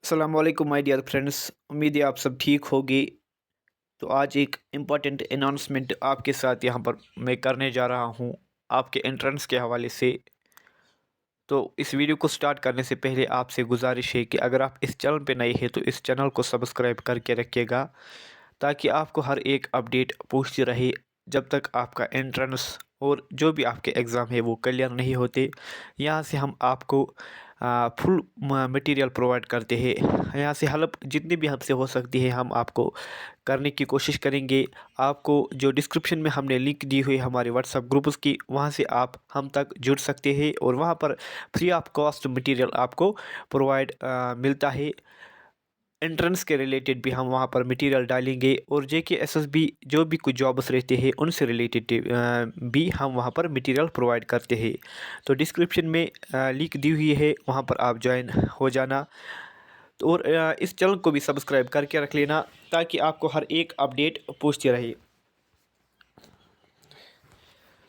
अस्सलामुअलैकुम my dear friends. उम्मीद है आप सब ठीक होगे। तो आज एक इम्पॉर्टेंट अनाउंसमेंट आपके साथ यहाँ पर मैं करने जा रहा हूँ आपके एंट्रेंस के हवाले से। तो इस वीडियो को स्टार्ट करने से पहले आपसे गुजारिश है कि अगर आप इस चैनल पे नए हैं तो इस चैनल को सब्सक्राइब करके रखिएगा, ताकि आपको हर एक अपडेट पहुँचती रहे जब तक आपका एंट्रेंस और जो भी आपके एग्ज़ाम है वो क्लियर नहीं होते। यहाँ से हम आपको फुल मटेरियल प्रोवाइड करते हैं। यहाँ से हेल्प जितनी भी हमसे हो सकती है हम आपको करने की कोशिश करेंगे। आपको जो डिस्क्रिप्शन में हमने लिंक दी हुई है हमारे व्हाट्सएप ग्रुप्स की, वहाँ से आप हम तक जुड़ सकते हैं और वहाँ पर फ्री ऑफ कॉस्ट मटेरियल आपको प्रोवाइड मिलता है। एंट्रेंस के रिलेटेड भी हम वहाँ पर मटेरियल डालेंगे और जेके एसएसबी जो भी कुछ जॉब्स रहते हैं उनसे रिलेटेड भी हम वहाँ पर मटेरियल प्रोवाइड करते हैं। तो डिस्क्रिप्शन में लिंक दी हुई है, वहाँ पर आप ज्वाइन हो जाना। तो और इस चैनल को भी सब्सक्राइब करके रख लेना, ताकि आपको हर एक अपडेट पहुँचती रहे।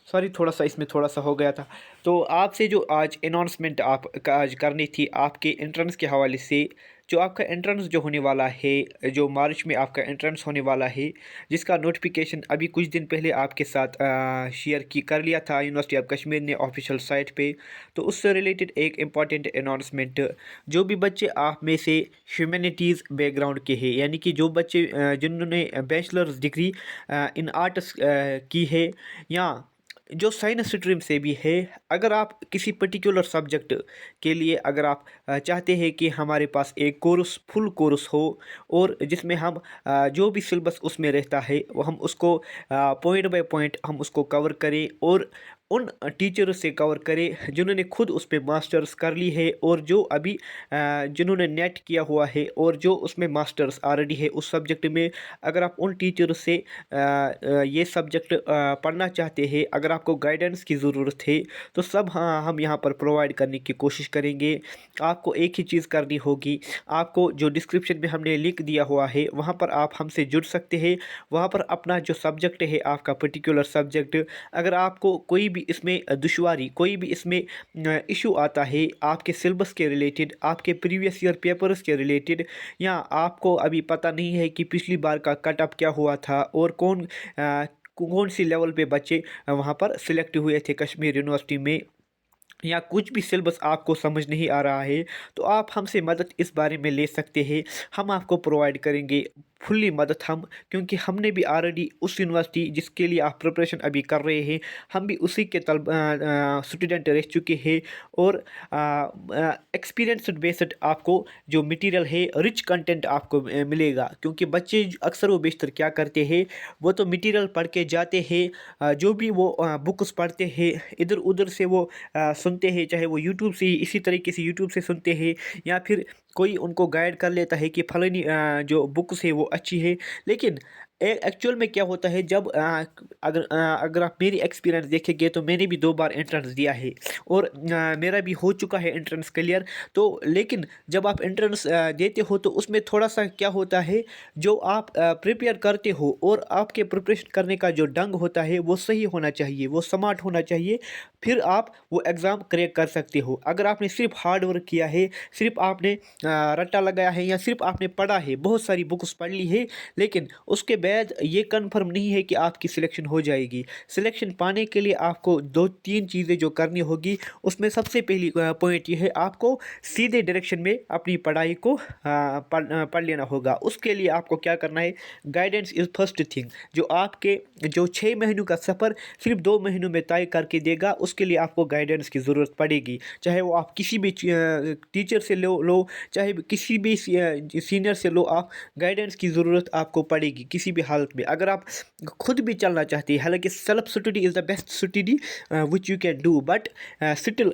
सॉरी, थोड़ा सा इसमें थोड़ा सा हो गया था। तो आपसे जो आज अनाउंसमेंट आप आज करनी थी आपके एंट्रेंस के हवाले से, जो आपका एंट्रेंस जो होने वाला है, जो मार्च में आपका एंट्रेंस होने वाला है, जिसका नोटिफिकेशन अभी कुछ दिन पहले आपके साथ शेयर की कर लिया था यूनिवर्सिटी ऑफ कश्मीर ने ऑफिशियल साइट पे। तो उससे रिलेटेड एक इम्पॉर्टेंट अनाउंसमेंट, जो भी बच्चे आप में से ह्यूमैनिटीज़ बैकग्राउंड के हैं, यानी कि जो बच्चे जिन्होंने बैचलर्स डिग्री इन आर्ट्स की है, या जो साइंस स्ट्रीम से भी है, अगर आप किसी पर्टिकुलर सब्जेक्ट के लिए अगर आप चाहते हैं कि हमारे पास एक कोर्स फुल कोर्स हो और जिसमें हम जो भी सिलेबस उसमें रहता है वो हम उसको पॉइंट बाय पॉइंट हम उसको कवर करें और उन टीचर से कवर करें जिन्होंने खुद उस पर मास्टर्स कर ली है और जो अभी जिन्होंने नेट किया हुआ है और जो उसमें मास्टर्स ऑलरेडी है उस सब्जेक्ट में। अगर आप उन टीचर से ये सब्जेक्ट पढ़ना चाहते हैं, अगर आपको गाइडेंस की ज़रूरत है, तो सब हाँ हम यहाँ पर प्रोवाइड करने की कोशिश करेंगे। आपको एक ही चीज़ करनी होगी, आपको जो डिस्क्रिप्शन में हमने लिंक दिया हुआ है वहाँ पर आप हमसे जुड़ सकते हैं। वहाँ पर अपना जो सब्जेक्ट है आपका पर्टिकुलर सब्जेक्ट, अगर आपको कोई भी इसमें दुश्वारी, कोई भी इसमें इशू आता है आपके सिलेबस के रिलेटेड, आपके प्रीवियस ईयर पेपर्स के रिलेटेड, या आपको अभी पता नहीं है कि पिछली बार का कट ऑफ क्या हुआ था और कौन सी लेवल पे बच्चे वहाँ पर सिलेक्ट हुए थे कश्मीर यूनिवर्सिटी में, या कुछ भी सिलेबस आपको समझ नहीं आ रहा है, तो आप हमसे मदद इस बारे में ले सकते हैं। हम आपको प्रोवाइड करेंगे फुल्ली मदद हम, क्योंकि हमने भी ऑलरेडी उस यूनिवर्सिटी जिसके लिए आप प्रिपरेशन अभी कर रहे हैं, हम भी उसी के स्टूडेंट रह चुके हैं और एक्सपीरियंस बेस्ड आपको जो मटेरियल है रिच कंटेंट आपको मिलेगा। क्योंकि बच्चे अक्सर व बेशतर क्या करते हैं, वो तो मटेरियल पढ़ के जाते हैं, जो भी वो बुक्स पढ़ते हैं इधर उधर से वो सुनते हैं, चाहे वो यूट्यूब से इसी तरीके से यूट्यूब से सुनते हैं, या फिर कोई उनको गाइड कर लेता है कि फलानी जो बुक्स है वो अच्छी है। लेकिन एक्चुअल में क्या होता है, जब अगर आप मेरी एक्सपीरियंस देखेंगे तो मैंने भी 2 बार एंट्रेंस दिया है और मेरा भी हो चुका है एंट्रेंस क्लियर। तो लेकिन जब आप एंट्रेंस देते हो तो उसमें थोड़ा सा क्या होता है, जो आप प्रिपेयर करते हो और आपके प्रिपरेशन करने का जो ढंग होता है वो सही होना चाहिए, वो स्मार्ट होना चाहिए, फिर आप वो एग्ज़ाम क्रैक कर सकते हो। अगर आपने सिर्फ हार्ड वर्क किया है, सिर्फ आपने रट्टा लगाया है, या सिर्फ आपने पढ़ा है, बहुत सारी बुक्स पढ़ ली है, लेकिन उसके बाद ये कंफर्म नहीं है कि आपकी सिलेक्शन हो जाएगी। सिलेक्शन पाने के लिए आपको 2-3 चीज़ें जो करनी होगी, उसमें सबसे पहली पॉइंट ये है, आपको सीधे डायरेक्शन में अपनी पढ़ाई को पढ़ लेना होगा। उसके लिए आपको क्या करना है, गाइडेंस इज़ फर्स्ट थिंग। जो आपके जो 6 महीनों का सफ़र सिर्फ 2 महीनों में तय करके देगा, उसके लिए आपको गाइडेंस की ज़रूरत पड़ेगी। चाहे वो आप किसी भी टीचर से लो, चाहे किसी भी सीनियर से लो, आप गाइडेंस की ज़रूरत आपको पड़ेगी किसी भी हालत में। अगर आप खुद भी चलना चाहते हैं, हालांकि self study is the best study which you can do, but still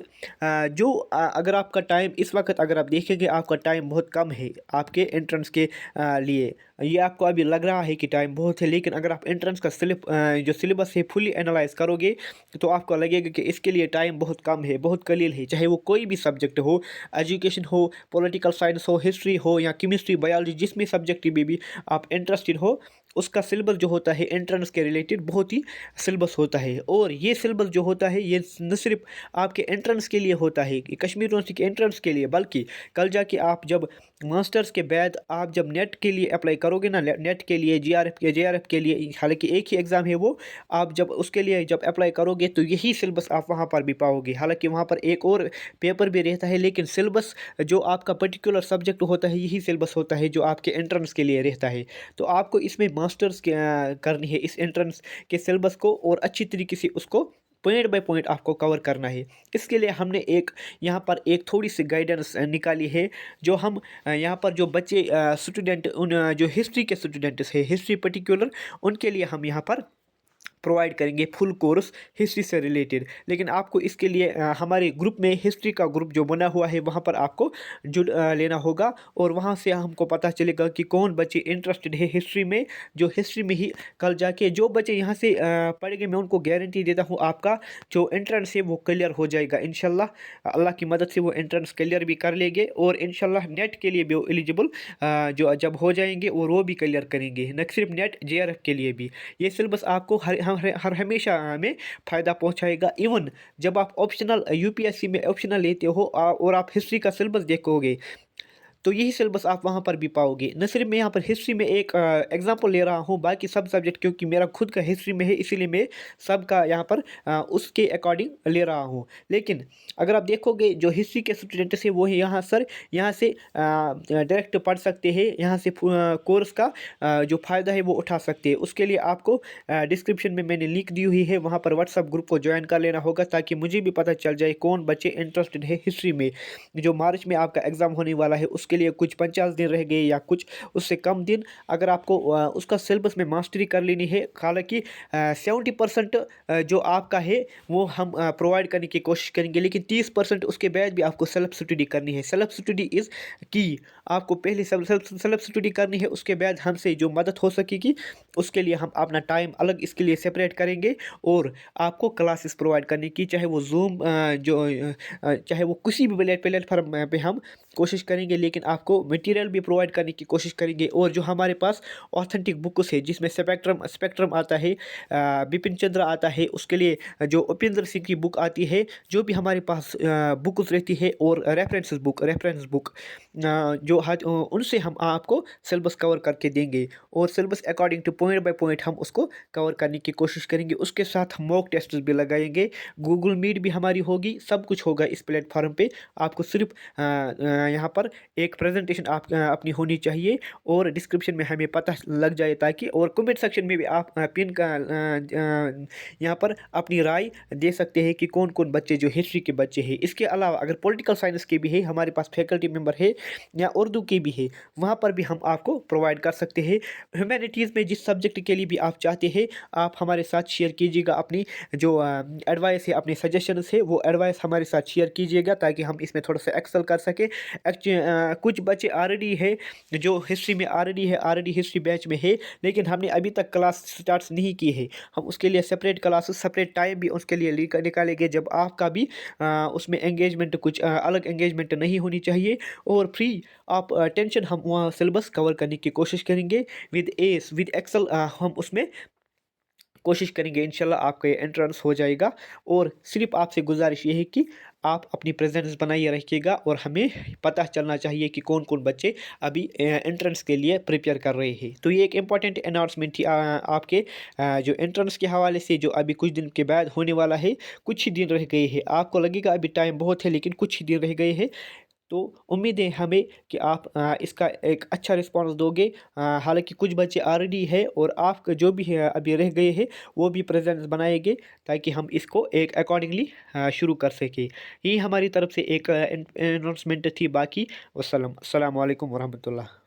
जो अगर आपका टाइम इस वक्त अगर आप देखेंगे आपका टाइम बहुत कम है आपके एंट्रेंस के लिए, ये आपको अभी लग रहा है कि टाइम बहुत है, लेकिन अगर आप एंट्रेंस का जो सिलेबस है फुली एनालाइज करोगे तो आपको लगेगा कि इसके लिए टाइम बहुत कम है, बहुत कलील है। चाहे वो कोई भी सब्जेक्ट हो, एजुकेशन हो, पॉलिटिकल साइंस हो, हिस्ट्री हो, या केमिस्ट्री, बायोलॉजी, जिसमें सब्जेक्ट में भी आप इंटरेस्टेड हो, उसका सिलेबस जो होता है एंट्रेंस के रिलेटेड बहुत ही सिलेबस होता है। और ये सिलेबस जो होता है ये न सिर्फ आपके एंट्रेंस के लिए होता है कि कश्मीर यूनिवर्सिटी के एंट्रेंस के लिए, बल्कि कल जाके आप जब मास्टर्स के बाद आप जब नेट के लिए अप्लाई करोगे ना, नेट के लिए, जेआरएफ के लिए, हालांकि एक ही एग्ज़ाम है वो, आप जब उसके लिए जब अप्लाई करोगे तो यही सिलेबस आप वहाँ पर भी पाओगे। हालांकि वहाँ पर एक और पेपर भी रहता है, लेकिन सिलेबस जो आपका पर्टिकुलर सब्जेक्ट होता है यही सिलेबस होता है जो आपके एंट्रेंस के लिए रहता है। तो आपको इसमें मास्टर्स करनी है इस एंट्रेंस के सिलेबस को, और अच्छी तरीके से उसको पॉइंट बाय पॉइंट आपको कवर करना है। इसके लिए हमने एक यहाँ पर एक थोड़ी सी गाइडेंस निकाली है, जो हम यहाँ पर जो बच्चे स्टूडेंट उन जो हिस्ट्री के स्टूडेंट्स है, हिस्ट्री पर्टिकुलर, उनके लिए हम यहाँ पर प्रोवाइड करेंगे फुल कोर्स हिस्ट्री से रिलेटेड। लेकिन आपको इसके लिए हमारे ग्रुप में, हिस्ट्री का ग्रुप जो बना हुआ है वहाँ पर आपको जुड़ लेना होगा, और वहाँ से हमको पता चलेगा कि कौन बच्चे इंटरेस्टेड है हिस्ट्री में, जो हिस्ट्री में ही कल जाके जो बच्चे यहाँ से पढ़ेंगे, मैं उनको गारंटी देता हूँ आपका जो एंट्रेंस है वो क्लियर हो जाएगा इंशाल्लाह। अल्लाह की मदद से वो एंट्रेंस क्लियर भी कर लेंगे, और इंशाल्लाह नेट के लिए भी वो एलिजिबल जो जब हो जाएंगे और वो भी क्लियर करेंगे, न सिर्फ नेट, जेआरएफ के लिए भी। ये सिलेबस आपको हर हमेशा में फ़ायदा पहुंचाएगा। इवन जब आप ऑप्शनल यूपीएससी में ऑप्शनल लेते हो और आप हिस्ट्री का सिलेबस देखोगे तो यही सिलेबस आप वहाँ पर भी पाओगे। न सिर्फ मैं यहाँ पर हिस्ट्री में एक एग्जांपल ले रहा हूँ, बाकी सब सब्जेक्ट क्योंकि मेरा खुद का हिस्ट्री में है इसीलिए मैं सबका यहाँ पर उसके अकॉर्डिंग ले रहा हूँ। लेकिन अगर आप देखोगे जो हिस्ट्री के स्टूडेंट्स हैं वो यहाँ सर यहाँ से डायरेक्ट पढ़ सकते हैं, यहाँ से कोर्स का जो फ़ायदा है वो उठा सकते हैं। उसके लिए आपको डिस्क्रिप्शन में मैंने लिंक दी हुई है, वहाँ पर व्हाट्सअप ग्रुप को ज्वाइन कर लेना होगा, ताकि मुझे भी पता चल जाए कौन बच्चे इंटरेस्टेड है हिस्ट्री में। जो मार्च में आपका एग्ज़ाम होने वाला है उसके लिए कुछ 50 दिन रह गए या कुछ उससे कम दिन, अगर आपको उसका सिलेबस में मास्टरी कर लेनी है, हालांकि 70% जो आपका है वो हम प्रोवाइड करने की कोशिश करेंगे, लेकिन 30% उसके बाद भी आपको सेल्फ स्टडी करनी है। सेल्फ स्टडी इज़ की, आपको पहले सेल्फ स्टडी करनी है, उसके बाद हमसे जो मदद हो सकेगी उसके लिए हम अपना टाइम अलग इसके लिए सेपरेट करेंगे, और आपको क्लासेस प्रोवाइड करने की, चाहे वो जूम चाहे वो किसी भी प्लेटफॉर्म पे हम कोशिश करेंगे, लेकिन आपको मटेरियल भी प्रोवाइड करने की कोशिश करेंगे। और जो हमारे पास ऑथेंटिक बुक्स है जिसमें स्पेक्ट्रम आता है, बिपिन चंद्र आता है, उसके लिए जो उपेंद्र सिंह की बुक आती है, जो भी हमारे पास बुक्स रहती है, और रेफरेंस बुक जो उनसे हम आपको सिलेबस कवर करके देंगे, और syllabus according two point by point हम उसको कवर करने की कोशिश करेंगे। उसके साथ मॉक टेस्ट भी लगाएंगे, गूगल मीट भी हमारी होगी, सब कुछ होगा इस प्लेटफॉर्म पे। आपको सिर्फ यहाँ पर एक प्रेजेंटेशन आप अपनी होनी चाहिए, और डिस्क्रिप्शन में हमें पता लग जाए, ताकि और कमेंट सेक्शन में भी आप पिन का यहाँ पर अपनी राय दे सकते हैं कि कौन कौन बच्चे जो हिस्ट्री के बच्चे हैं। इसके अलावा अगर पॉलिटिकल साइंस के भी है, हमारे पास फैकल्टी मेंबर है, या उर्दू के भी है, वहाँ पर भी हम आपको प्रोवाइड कर सकते हैं। ह्यूमैनिटीज़ में जिस सब्जेक्ट के लिए भी आप चाहते हैं आप हमारे साथ शेयर कीजिएगा, अपनी जो एडवाइस है, अपने सजेशंस है, वो एडवाइस हमारे साथ शेयर कीजिएगा, ताकि हम इसमें थोड़ा सा एक्सेल कर सके। कुछ बच्चे ऑलरेडी है जो हिस्ट्री में ऑलरेडी हिस्ट्री बैच में है, लेकिन हमने अभी तक क्लास स्टार्ट नहीं की है। हम उसके लिए सेपरेट क्लासेस, सेपरेट टाइम भी उसके लिए निकालेंगे, जब आपका भी उसमें एंगेजमेंट कुछ अलग एंगेजमेंट नहीं होनी चाहिए, और फ्री आप टेंशन हम वहाँ सिलेबस कवर करने की कोशिश करेंगे विद एस विद एक्सेल। हम उसमें कोशिश करेंगे, इंशाल्लाह आपका एंट्रेंस हो जाएगा। और सिर्फ आपसे गुजारिश ये है कि आप अपनी प्रेजेंस बनाइए रखिएगा, और हमें पता चलना चाहिए कि कौन कौन बच्चे अभी एंट्रेंस के लिए प्रिपेयर कर रहे हैं। तो ये एक इम्पॉर्टेंट अनाउंसमेंट थी आपके जो एंट्रेंस के हवाले से, जो अभी कुछ दिन के बाद होने वाला है। कुछ ही दिन रह गए हैं, आपको लगेगा अभी टाइम बहुत है, लेकिन कुछ ही दिन रह गए हैं। तो उम्मीद है हमें कि आप इसका एक अच्छा रिस्पांस दोगे। हालांकि कुछ बच्चे ऑलरेडी है, और आप जो भी है अभी रह गए हैं वो भी प्रेजेंस बनाएंगे, ताकि हम इसको एक अकॉर्डिंगली शुरू कर सकें। यही हमारी तरफ से एक अनाउंसमेंट थी। बाकी अस्सलाम वालेकुम वरहमतुल्लाह।